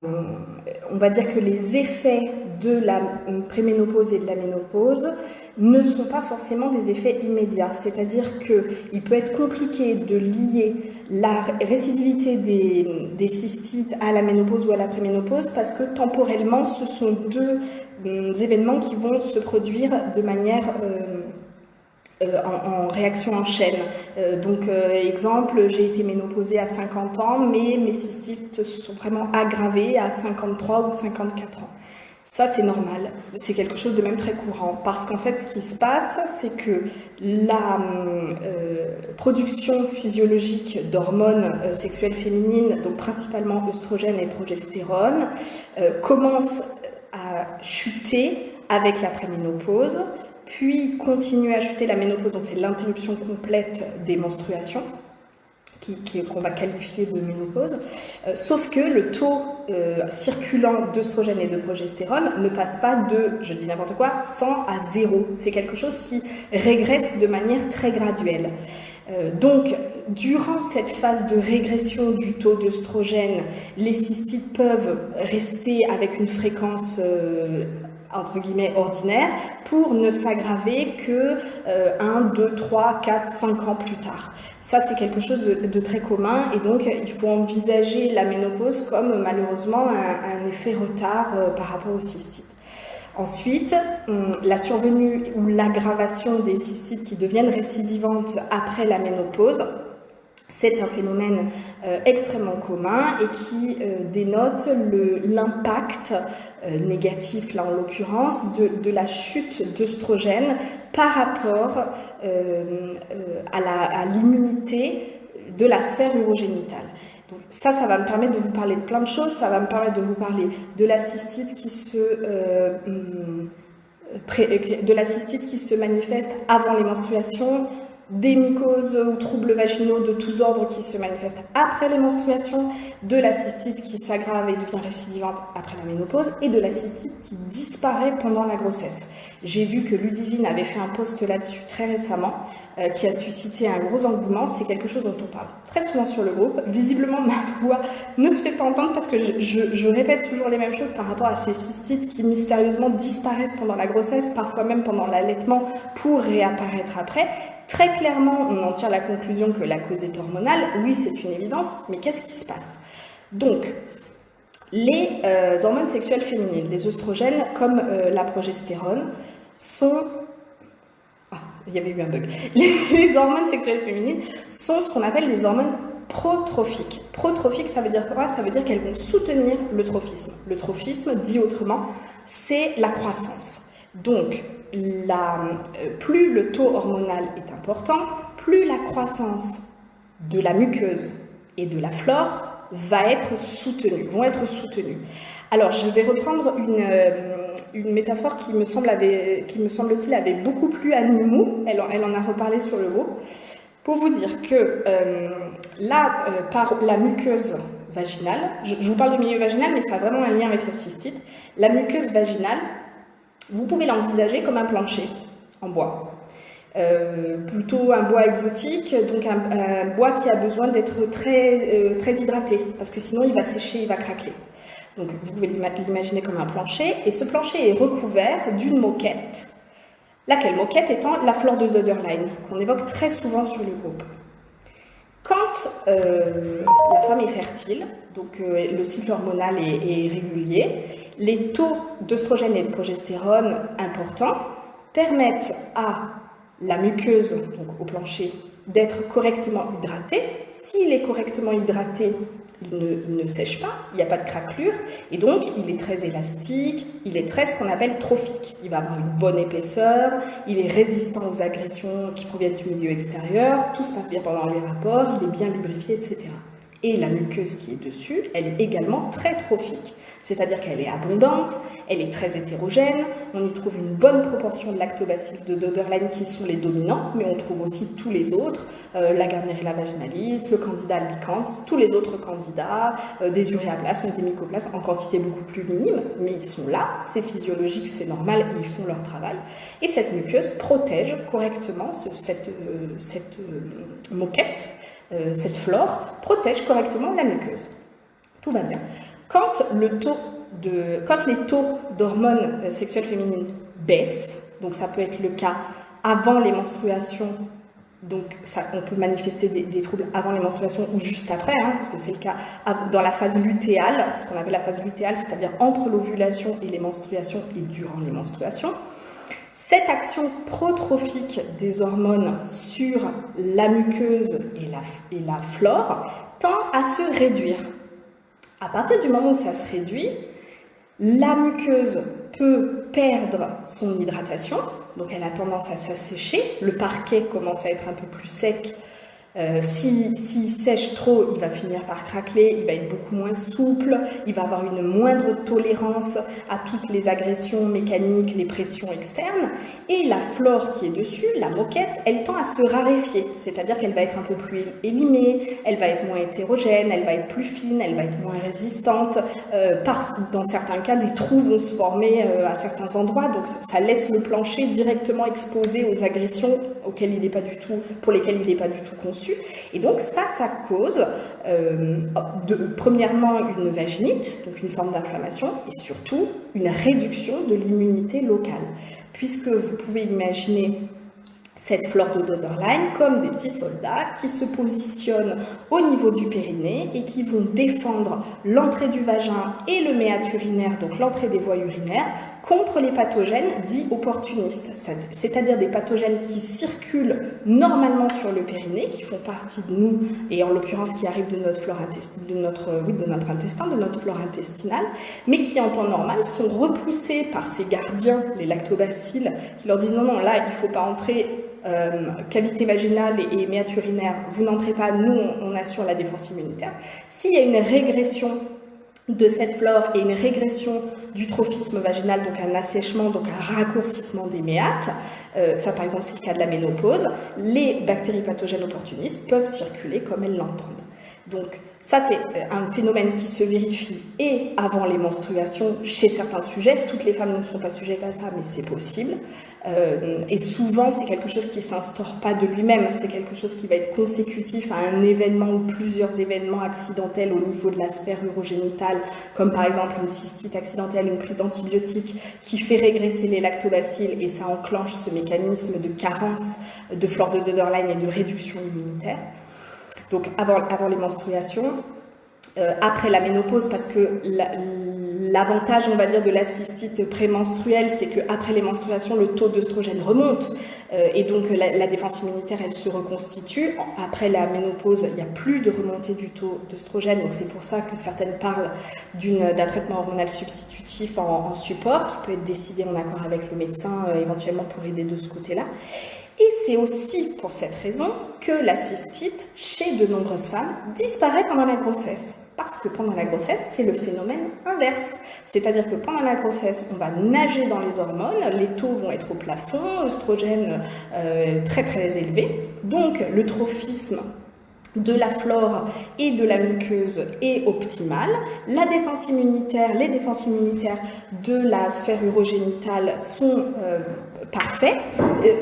on va dire que les effets de la préménopause et de la ménopause ne sont pas forcément des effets immédiats. C'est-à-dire qu'il peut être compliqué de lier la récidivité des cystites à la ménopause ou à la préménopause parce que temporellement, ce sont deux événements qui vont se produire de manière en réaction en chaîne. Exemple, j'ai été ménopausée à 50 ans, mais mes cystites se sont vraiment aggravées à 53 ou 54 ans. Ça, c'est normal. C'est quelque chose de même très courant. Parce qu'en fait, ce qui se passe, c'est que la production physiologique d'hormones sexuelles féminines, donc principalement œstrogènes et progestérone, commence à chuter avec la préménopause, puis continue à chuter la ménopause, donc c'est l'interruption complète des menstruations, qu'on va qualifier de ménopause, sauf que le taux circulant d'œstrogène et de progestérone ne passe pas de, je dis n'importe quoi, 100 à 0. C'est quelque chose qui régresse de manière très graduelle. Donc, durant cette phase de régression du taux d'œstrogène, les cystites peuvent rester avec une fréquence entre guillemets ordinaire pour ne s'aggraver que 1, 2, 3, 4, 5 ans plus tard. Ça, c'est quelque chose de très commun et donc il faut envisager la ménopause comme malheureusement un effet retard par rapport aux cystites. Ensuite, la survenue ou l'aggravation des cystites qui deviennent récidivantes après la ménopause, c'est un phénomène extrêmement commun et qui dénote l'impact négatif, là en l'occurrence, de la chute d'œstrogène par rapport à l'immunité de la sphère urogénitale. Donc ça va me permettre de vous parler de plein de choses. Ça va me permettre de vous parler de la cystite qui se manifeste avant les menstruations, des mycoses ou troubles vaginaux de tous ordres qui se manifestent après les menstruations, de la cystite qui s'aggrave et devient récidivante après la ménopause, et de la cystite qui disparaît pendant la grossesse. J'ai vu que Ludivine avait fait un post là-dessus très récemment, qui a suscité un gros engouement. C'est quelque chose dont on parle très souvent sur le groupe. Visiblement, ma voix ne se fait pas entendre parce que je répète toujours les mêmes choses par rapport à ces cystites qui mystérieusement disparaissent pendant la grossesse, parfois même pendant l'allaitement, pour réapparaître après. Très clairement, on en tire la conclusion que la cause est hormonale. Oui, c'est une évidence, mais qu'est-ce qui se passe? Donc, les hormones sexuelles féminines, les œstrogènes comme la progestérone, sont... Ah, il y avait eu un bug. Les hormones sexuelles féminines sont ce qu'on appelle les hormones protrophiques. Protrophiques, ça veut dire quoi? Ça veut dire qu'elles vont soutenir le trophisme. Le trophisme, dit autrement, c'est la croissance. Donc, plus le taux hormonal est important, plus la croissance de la muqueuse et de la flore vont être soutenues. Alors, je vais reprendre une métaphore qui me semble-t-il avait beaucoup plu à Nimou. Elle en a reparlé sur le groupe. Pour vous dire que par la muqueuse vaginale, je vous parle de milieu vaginal, mais ça a vraiment un lien avec la cystite. La muqueuse vaginale, vous pouvez l'envisager comme un plancher en bois. Plutôt un bois exotique, donc un bois qui a besoin d'être très hydraté, parce que sinon il va sécher, il va craquer. Donc vous pouvez l'imaginer comme un plancher, et ce plancher est recouvert d'une moquette, laquelle moquette étant la flore de Döderlein, qu'on évoque très souvent sur le groupe. Quand la femme est fertile, donc le cycle hormonal est régulier, les taux d'œstrogène et de progestérone importants permettent à la muqueuse, donc au plancher, d'être correctement hydratée. S'il est correctement hydraté, il ne sèche pas, il n'y a pas de craquelure, et donc il est très élastique, il est très ce qu'on appelle trophique. Il va avoir une bonne épaisseur, il est résistant aux agressions qui proviennent du milieu extérieur, tout se passe bien pendant les rapports, il est bien lubrifié, etc. Et la muqueuse qui est dessus, elle est également très trophique. C'est-à-dire qu'elle est abondante, elle est très hétérogène, on y trouve une bonne proportion de lactobacilles de Döderlein qui sont les dominants, mais on trouve aussi tous les autres, la Gardnerella vaginalis, le Candida albicans, tous les autres candidats, des uréaplasmes, des mycoplasmes, en quantité beaucoup plus minime, mais ils sont là, c'est physiologique, c'est normal, ils font leur travail. Et cette muqueuse protège correctement cette moquette, cette flore, protège correctement la muqueuse. Tout va bien. Quand les taux d'hormones sexuelles féminines baissent, donc ça peut être le cas avant les menstruations, donc on peut manifester des troubles avant les menstruations ou juste après, parce que c'est le cas dans la phase lutéale, ce qu'on appelle la phase lutéale, c'est-à-dire entre l'ovulation et les menstruations et durant les menstruations. Cette action protrophique des hormones sur la muqueuse et la flore tend à se réduire. À partir du moment où ça se réduit, la muqueuse peut perdre son hydratation, donc elle a tendance à s'assécher, le parquet commence à être un peu plus sec. S'il sèche trop, il va finir par craqueler, il va être beaucoup moins souple, il va avoir une moindre tolérance à toutes les agressions mécaniques, les pressions externes. Et la flore qui est dessus, la moquette, elle tend à se raréfier, c'est-à-dire qu'elle va être un peu plus élimée, elle va être moins hétérogène, elle va être plus fine, elle va être moins résistante. Dans certains cas, des trous vont se former à certains endroits, donc ça laisse le plancher directement exposé aux agressions pour lesquelles il n'est pas du tout conçu. Et donc ça cause premièrement une vaginite, donc une forme d'inflammation, et surtout une réduction de l'immunité locale, puisque vous pouvez imaginer cette flore de Döderlein comme des petits soldats qui se positionnent au niveau du périnée et qui vont défendre l'entrée du vagin et le méate urinaire, donc l'entrée des voies urinaires, contre les pathogènes dits opportunistes, c'est-à-dire des pathogènes qui circulent normalement sur le périnée, qui font partie de nous, et en l'occurrence qui arrivent de notre flore intestin, de notre flore intestinale, mais qui en temps normal sont repoussés par ces gardiens, les lactobacilles, qui leur disent non, là il ne faut pas entrer. Cavité vaginale et méate urinaire, vous n'entrez pas, nous on assure la défense immunitaire. S'il y a une régression de cette flore et une régression du trophisme vaginal, donc un assèchement, donc un raccourcissement des méates, ça par exemple c'est le cas de la ménopause, les bactéries pathogènes opportunistes peuvent circuler comme elles l'entendent. Donc ça c'est un phénomène qui se vérifie et avant les menstruations chez certains sujets. Toutes les femmes ne sont pas sujettes à ça, mais c'est possible. Et souvent c'est quelque chose qui ne s'instaure pas de lui-même, c'est quelque chose qui va être consécutif à un événement ou plusieurs événements accidentels au niveau de la sphère urogénitale, comme par exemple une cystite accidentelle, une prise d'antibiotiques qui fait régresser les lactobacilles et ça enclenche ce mécanisme de carence de flore de Döderlein et de réduction immunitaire. Donc avant les menstruations, après la ménopause, parce que l'avantage, on va dire, de la cystite prémenstruelle, c'est qu'après les menstruations, le taux d'œstrogène remonte et donc la défense immunitaire, elle se reconstitue. Après la ménopause, il n'y a plus de remontée du taux d'œstrogène, donc c'est pour ça que certaines parlent d'un traitement hormonal substitutif en support, qui peut être décidé en accord avec le médecin, éventuellement pour aider de ce côté-là. Et c'est aussi pour cette raison que la cystite, chez de nombreuses femmes, disparaît pendant la grossesse. Parce que pendant la grossesse, c'est le phénomène inverse. C'est-à-dire que pendant la grossesse, on va nager dans les hormones, les taux vont être au plafond, œstrogène très très élevé. Donc le trophisme de la flore et de la muqueuse est optimale. Les défenses immunitaires de la sphère urogénitale sont parfaits.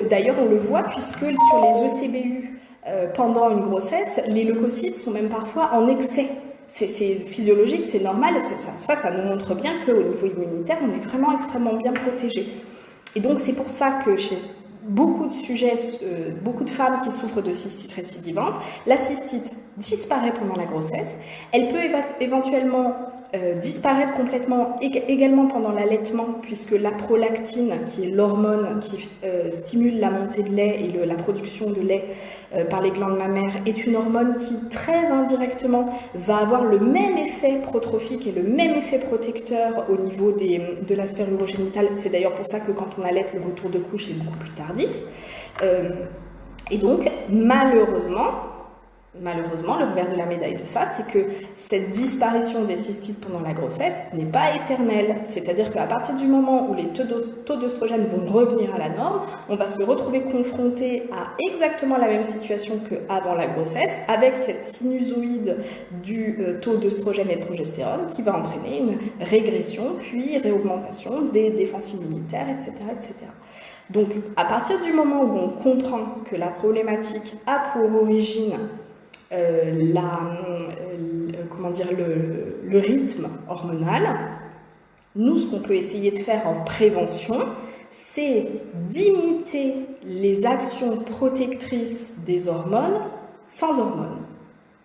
D'ailleurs, on le voit puisque sur les ECBU, pendant une grossesse, les leucocytes sont même parfois en excès. C'est physiologique, c'est normal, ça nous montre bien qu'au niveau immunitaire, on est vraiment extrêmement bien protégé. Et donc, c'est pour ça que chez beaucoup de sujets, beaucoup de femmes qui souffrent de cystite récidivante, la cystite disparaît pendant la grossesse. Elle peut éventuellement disparaître complètement également pendant l'allaitement, puisque la prolactine, qui est l'hormone qui stimule la montée de lait et la production de lait par les glandes mammaires, est une hormone qui très indirectement va avoir le même effet protrophique et le même effet protecteur au niveau de la sphère urogénitale. C'est d'ailleurs pour ça que quand on allaite, le retour de couche est beaucoup plus tardif. Et donc, malheureusement, le revers de la médaille de ça, c'est que cette disparition des cystites pendant la grossesse n'est pas éternelle. C'est-à-dire qu'à partir du moment où les taux d'œstrogène vont revenir à la norme, on va se retrouver confronté à exactement la même situation qu'avant la grossesse, avec cette sinusoïde du taux d'œstrogène et de progestérone qui va entraîner une régression, puis réaugmentation des défenses immunitaires, etc., etc. Donc, à partir du moment où on comprend que la problématique le rythme hormonal, nous, ce qu'on peut essayer de faire en prévention, c'est d'imiter les actions protectrices des hormones sans hormones.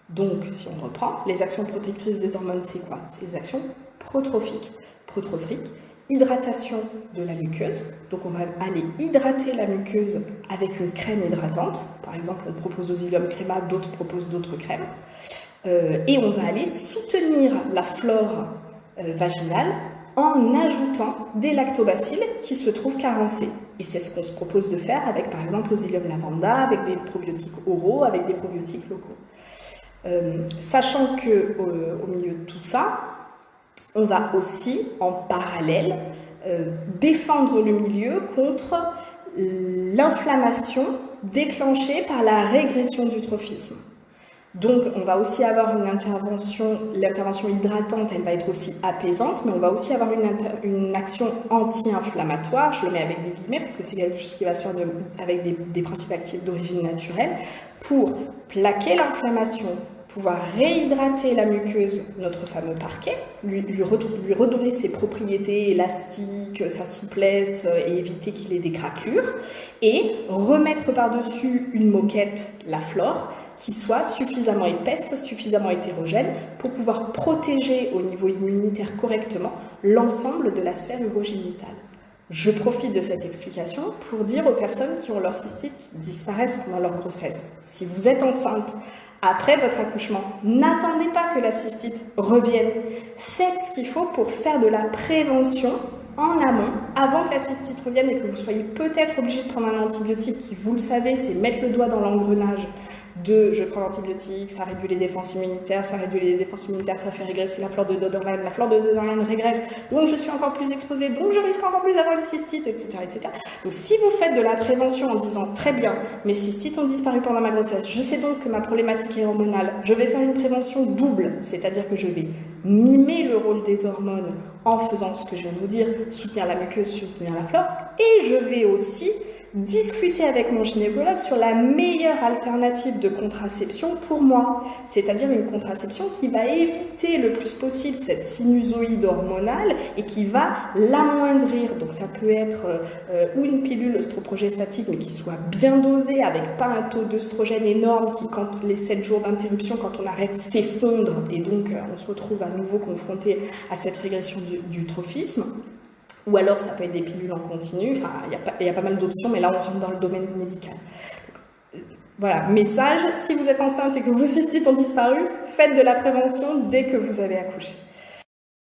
Donc, si on reprend, les actions protectrices des hormones, c'est quoi? C'est les actions protrophiques. Protrophiques, hydratation de la muqueuse. Donc, on va aller hydrater la muqueuse avec une crème hydratante. Par exemple, on propose Osilium Crema, d'autres proposent d'autres crèmes. Et on va aller soutenir la flore vaginale en ajoutant des lactobacilles qui se trouvent carencés. Et c'est ce qu'on se propose de faire avec, par exemple, Osilium lavanda, avec des probiotiques oraux, avec des probiotiques locaux. Sachant qu'au milieu de tout ça, on va aussi, en parallèle, défendre le milieu contre l'inflammation déclenchée par la régression du trophisme. Donc, on va aussi avoir une intervention, l'intervention hydratante, elle va être aussi apaisante, mais on va aussi avoir une action anti-inflammatoire, je le mets avec des guillemets parce que c'est quelque chose qui va se faire avec des principes actifs d'origine naturelle, pour plaquer l'inflammation, pouvoir réhydrater la muqueuse, notre fameux parquet, lui redonner ses propriétés élastiques, sa souplesse et éviter qu'il ait des craquelures, et remettre par-dessus une moquette, la flore, qui soit suffisamment épaisse, suffisamment hétérogène pour pouvoir protéger au niveau immunitaire correctement l'ensemble de la sphère urogénitale. Je profite de cette explication pour dire aux personnes qui ont leur cystite qui disparaissent pendant leur grossesse. Si vous êtes enceinte, après votre accouchement, n'attendez pas que la cystite revienne. Faites ce qu'il faut pour faire de la prévention en amont, avant que la cystite revienne et que vous soyez peut-être obligé de prendre un antibiotique qui, vous le savez, c'est mettre le doigt dans l'engrenage de je prends l'antibiotique, ça réduit les défenses immunitaires, ça fait régresser la flore de Doederlein, la flore de Doederlein régresse, donc je suis encore plus exposée, donc je risque encore plus d'avoir une cystite, etc., etc. Donc si vous faites de la prévention en disant très bien, mes cystites ont disparu pendant ma grossesse, je sais donc que ma problématique est hormonale, je vais faire une prévention double, c'est-à-dire que je vais mimer le rôle des hormones en faisant ce que je viens de vous dire, soutenir la muqueuse, soutenir la flore, et je vais aussi discuter avec mon gynécologue sur la meilleure alternative de contraception pour moi, c'est-à-dire une contraception qui va éviter le plus possible cette sinusoïde hormonale et qui va l'amoindrir. Donc ça peut être ou une pilule œstroprogestatique mais qui soit bien dosée avec pas un taux d'œstrogène énorme qui, quand les 7 jours d'interruption, quand on arrête, s'effondre et donc on se retrouve à nouveau confronté à cette régression du trophisme. Ou alors ça peut être des pilules en continu, enfin il y a pas mal d'options, mais là on rentre dans le domaine médical. Voilà, message, si vous êtes enceinte et que vos cystites ont disparu, faites de la prévention dès que vous avez accouché.